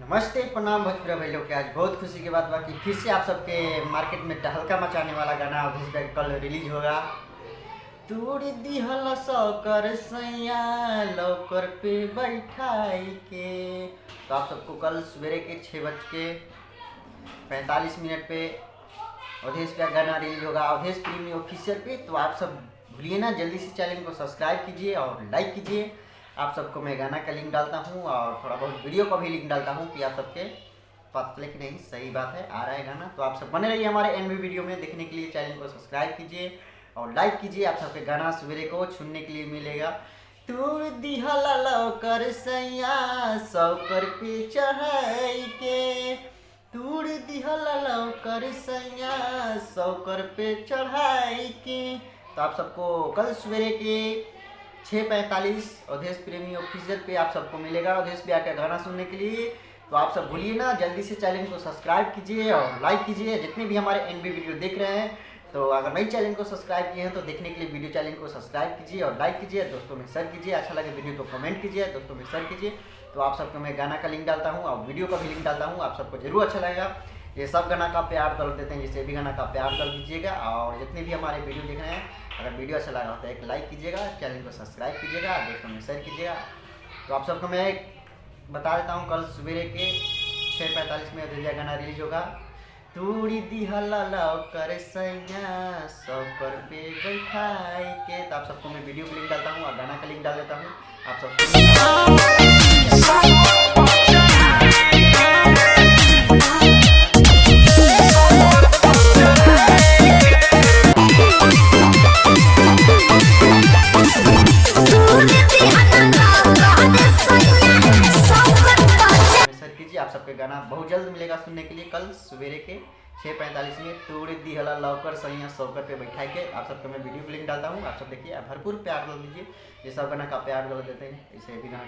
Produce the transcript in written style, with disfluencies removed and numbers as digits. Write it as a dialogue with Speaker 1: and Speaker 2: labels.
Speaker 1: नमस्ते प्रणाम भोजपुरी भाई लोग के आज बहुत खुशी की बात बा कि फिर से आप सबके मार्केट में टहलका मचाने वाला गाना अवधेश भाई कल रिलीज होगा। तूड़ दिहल सौकर सैया लौकर पे बैठाई के। तो आप सबको कल सवेरे के 6:45 पे अवधेश का गाना रिलीज होगा अवधेश प्रीमी ऑफिशियल पे। तो आप सब भूलिए ना, जल्दी से चैनल को सब्सक्राइब कीजिए और लाइक कीजिए। आप सबको मैं गाना का लिंक डालता हूँ और थोड़ा बहुत वीडियो का भी लिंक डालता हूँ कि आप सबके पता चले कि नहीं सही बात है, आ रहा है गाना। तो आप सब बने रहिए हमारे एनवी वीडियो में देखने के लिए। चैनल को सब्सक्राइब कीजिए और लाइक कीजिए। आप सबके गाना सवेरे को सुनने के लिए मिलेगा। तूड़ दिहल लौकर सैया सौकर पे चढ़ाई के। तूड़ दिहल लौकर सैया सौकर पे चढ़ाई के। तो आप सबको कल सवेरे के 6:45 अवधेश प्रेमी ऑफिशियल पे आप सबको मिलेगा अवधेश भैया का गाना सुनने के लिए। तो आप सब भूलिए ना, जल्दी से चैनल को सब्सक्राइब कीजिए और लाइक कीजिए। जितने भी हमारे एनबी वीडियो देख रहे हैं, तो अगर नई चैनल को सब्सक्राइब किए हैं तो देखने के लिए वीडियो चैनल को सब्सक्राइब कीजिए और लाइक कीजिए। दोस्तों में शेयर कीजिए, अच्छा लगे वीडियो तो कमेंट कीजिए, दोस्तों में शेयर कीजिए। तो आप सबको मैं गाना का लिंक डालता हूँ और वीडियो का भी लिंक डालता हूँ, आप सबको जरूर अच्छा लगेगा। ये सब गाना का प्यार कर देते हैं, जैसे भी गाना का प्यार कर दीजिएगा। और जितने भी हमारे वीडियो देख रहे हैं, अगर वीडियो अच्छा लगा तो एक लाइक कीजिएगा, चैनल को सब्सक्राइब कीजिएगा, दोस्तों में शेयर कीजिएगा। तो आप सबको मैं बता देता हूँ, कल सवेरे के 6:45 में अवधेश गाना रिलीज होगा। तूड़ी दिहल लौकर सैया सौकर पे बैठाई के। तो आप सबको मैं वीडियो का लिंक डालता हूँ और गाना का लिंक डाल देता हूँ। आप सबको आप सबके गाना बहुत जल्द मिलेगा सुनने के लिए कल सवेरे के 6:45 में। तूड़ दिहल लौकर सैया सौकर पे बैठाई के। आप सबको मैं वीडियो लिंक डालता हूँ, आप सब देखिए, भरपूर प्यार कर दीजिए। ये सब गाना का प्यार कर देते हैं, इसे भी गाना का